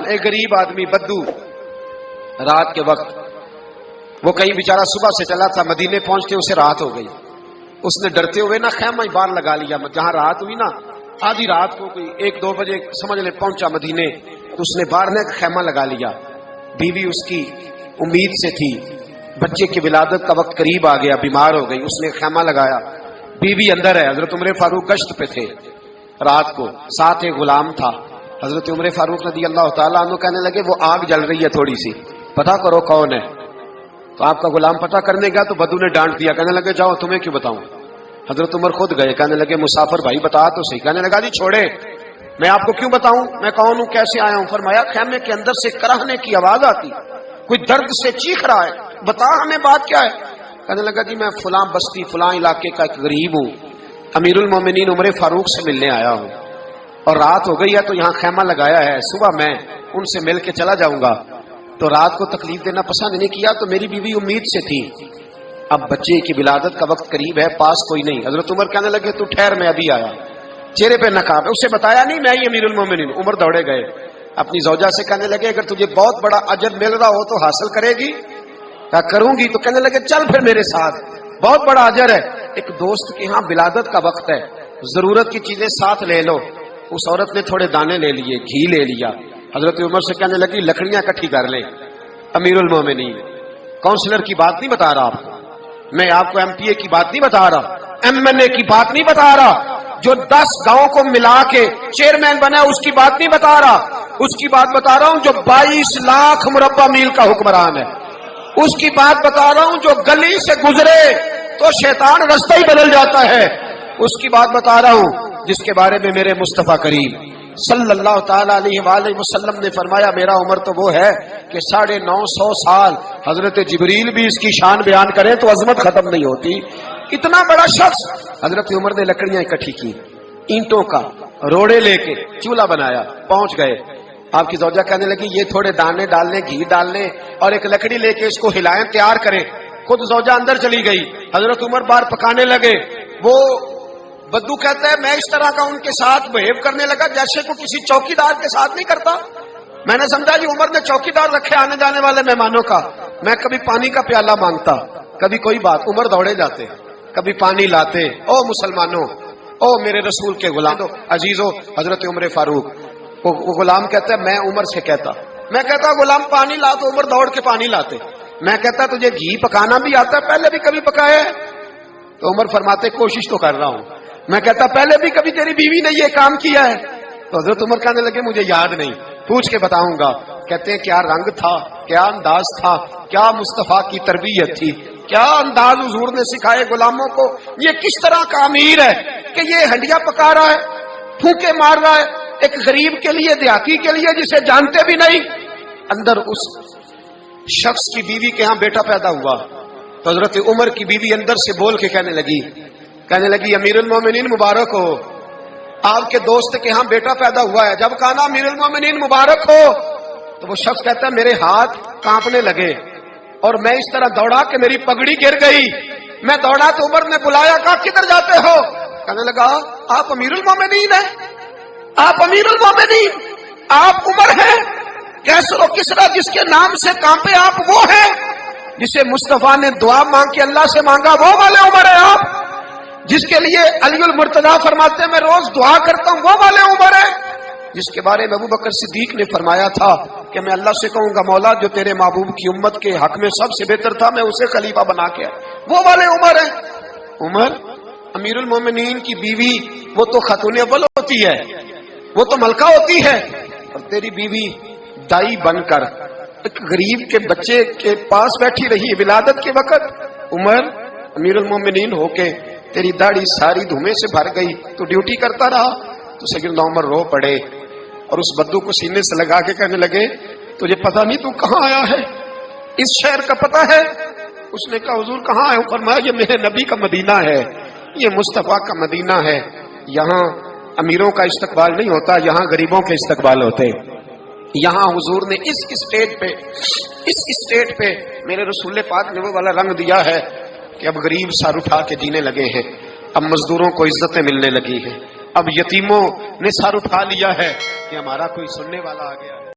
ایک غریب آدمی بدو رات کے وقت وہ کہیں بیچارہ صبح سے چلا تھا، مدینے پہنچتے اسے رات ہو گئی. اس نے ڈرتے ہوئے نا خیمہ ہی باہر لگا لیا. جہاں رات ہوئی نا آدھی رات کو کوئی 1-2 بجے سمجھ لے پہنچا مدینے، تو اس نے باہر نے خیمہ لگا لیا. بیوی اس کی امید سے تھی، بچے کی ولادت کا وقت قریب آ گیا، بیمار ہو گئی، اس نے خیمہ لگایا. بیوی اندر ہے. حضرت عمر فاروق گشت پہ تھے رات کو، ساتھ ایک غلام تھا. حضرت عمر فاروق رضی اللہ تعالیٰ عنہ کہنے لگے وہ آگ جل رہی ہے تھوڑی سی، پتہ کرو کون ہے. تو آپ کا غلام پتہ کرنے گیا تو بدو نے ڈانٹ دیا، کہنے لگے جاؤ تمہیں کیوں بتاؤں. حضرت عمر خود گئے، کہنے لگے مسافر بھائی بتا تو صحیح. کہنے لگا جی چھوڑے، میں آپ کو کیوں بتاؤں، میں کون ہوں، کیسے آیا ہوں. فرمایا خیمے کے اندر سے کراہنے کی آواز آتی، کوئی درد سے چیخ رہا ہے، بتا ہمیں بات کیا ہے. کہنے لگا جی میں فلاں بستی فلاں علاقے کا ایک غریب ہوں، امیر المومنین عمر فاروق سے ملنے آیا ہوں، اور رات ہو گئی ہے تو یہاں خیمہ لگایا ہے، صبح میں ان سے مل کے چلا جاؤں گا. تو رات کو تکلیف دینا پسند نہیں کیا، تو میری بیوی امید سے تھی، اب بچے کی ولادت کا وقت قریب ہے، پاس کوئی نہیں. حضرت عمر کہنے لگے تو ٹھہر میں ابھی آیا. چہرے پہ نقاب ہے، اسے بتایا نہیں میں ہی امیر المومنین. عمر دوڑے گئے، اپنی زوجہ سے کہنے لگے اگر تجھے بہت بڑا اجر مل رہا ہو تو حاصل کرے گی. کہا کروں گی. تو کہنے لگے چل پھر میرے ساتھ، بہت بڑا اجر ہے. ایک دوست کے ہاں ولادت کا وقت ہے، ضرورت کی چیزیں ساتھ لے لو. اس عورت نے تھوڑے دانے لے لیے، گھی لے لیا. حضرت عمر سے کہنے لگی لکڑیاں اکٹھی کر لیں. امیر المومنین کونسلر کی بات نہیں بتا رہا آپ کو، میں آپ کو ایم پی اے کی بات نہیں بتا رہا، ایم این اے کی بات نہیں بتا رہا، جو 10 گاؤں کو ملا کے چیئرمین بنا اس کی بات نہیں بتا رہا. اس کی بات بتا رہا ہوں جو 22 لاکھ مربع میل کا حکمران ہے. اس کی بات بتا رہا ہوں جو گلی سے گزرے تو شیطان رستہ ہی بدل جاتا ہے. اس کی بات بتا رہا ہوں جس کے بارے میں میرے مصطفیٰ کریم صلی اللہ تعالیٰ علیہ وآلہ وسلم نے فرمایا میرا عمر تو وہ ہے کہ 950 سال حضرت جبریل بھی اس کی شان بیان کریں تو عظمت ختم نہیں ہوتی. اتنا بڑا شخص. حضرت عمر نے لکڑیاں اکٹھی کی، اینٹوں کا روڑے لے کے چولہا بنایا، پہنچ گئے. آپ کی زوجہ کہنے لگی یہ تھوڑے دانے ڈالنے، گھی ڈالنے اور ایک لکڑی لے کے اس کو ہلائیں، تیار کریں. خود زوجہ اندر چلی گئی. حضرت عمر باہر پکانے لگے. وہ بدو کہتا ہے میں اس طرح کا ان کے ساتھ بہیو کرنے لگا جیسے کو کسی چوکی دار کے ساتھ نہیں کرتا. میں نے سمجھا جی عمر نے چوکی دار رکھے آنے جانے والے مہمانوں کا. میں کبھی پانی کا پیالہ مانگتا، کبھی کوئی بات، عمر دوڑے جاتے، کبھی پانی لاتے. او مسلمانوں، او میرے رسول کے غلام عزیزو. حضرت عمر فاروق وہ غلام کہتا ہے میں عمر سے کہتا، میں کہتا غلام پانی لا تو عمر دوڑ کے پانی لاتے. میں کہتا تجھے گھی پکانا بھی آتا ہے، پہلے بھی کبھی پکایا ہے؟ تو عمر فرماتے کوشش تو کر رہا ہوں. میں کہتا پہلے بھی کبھی تیری بیوی نے یہ کام کیا ہے؟ تو حضرت عمر کہنے لگے مجھے یاد نہیں، پوچھ کے بتاؤں گا. کہتے ہیں کیا رنگ تھا، کیا انداز تھا، کیا مصطفیٰ کی تربیت تھی، کیا انداز حضور نے سکھائے غلاموں کو. یہ کس طرح کا امیر ہے کہ یہ ہنڈیاں پکا رہا ہے، پھونکے مار رہا ہے ایک غریب کے لیے، دیہاتی کے لیے جسے جانتے بھی نہیں. اندر اس شخص کی بیوی کے ہاں بیٹا پیدا ہوا تو حضرت عمر کی بیوی اندر سے بول کے کہنے لگی امیر المومنین مبارک ہو، آپ کے دوست کے ہاں بیٹا پیدا ہوا ہے. جب کہا نا امیر المومنین مبارک ہو تو وہ شخص کہتا ہے میرے ہاتھ کانپنے لگے اور میں اس طرح دوڑا کہ میری پگڑی گر گئی. میں دوڑا تو عمر نے بلایا، کہا کدھر جاتے ہو؟ کہنے لگا آپ امیر المومنین ہیں، آپ امیر المومنین، آپ عمر ہیں. کیسر و کسرا جس کے نام سے کانپے آپ وہ ہیں، جسے مصطفیٰ نے دعا مانگ کے اللہ سے مانگا وہ والے عمر ہیں آپ، جس کے لیے علی المرتضیٰ فرماتے ہیں میں روز دعا کرتا ہوں وہ والے عمر ہیں، جس کے بارے میں ابوبکر صدیق نے فرمایا تھا کہ میں اللہ سے کہوں گا مولا جو تیرے محبوب کی امت کے حق میں سب سے بہتر تھا میں اسے خلیفہ بنا کے وہ والے عمر ہیں. عمر امیر المومنین کی بیوی وہ تو خاتون اول ہوتی ہے، وہ تو ملکہ ہوتی ہے، اور تیری بیوی دائی بن کر ایک غریب کے بچے کے پاس بیٹھی رہی ولادت کے وقت. عمر امیر المومنین ہو کے تیری داڑھی ساری دھومے سے بھر گئی تو ڈیوٹی کرتا رہا. تو سیدنا عمر رو پڑے اور اس بدو کو سینے سے لگا کے کہنے لگے تجھے پتہ نہیں تو کہاں آیا ہے، اس شہر کا پتہ ہے؟ اس نے کہا حضور کہاں ہے؟ فرمایا یہ میرے نبی کا مدینہ ہے، یہ مصطفیٰ کا مدینہ ہے، یہاں امیروں کا استقبال نہیں ہوتا، یہاں غریبوں کے استقبال ہوتے. یہاں حضور نے اس اسٹیٹ پہ میرے رسول پاک نے وہ والا رنگ دیا ہے کہ اب غریب سر اٹھا کے جینے لگے ہیں، اب مزدوروں کو عزتیں ملنے لگی ہیں، اب یتیموں نے سر اٹھا لیا ہے کہ ہمارا کوئی سننے والا آ گیا ہے.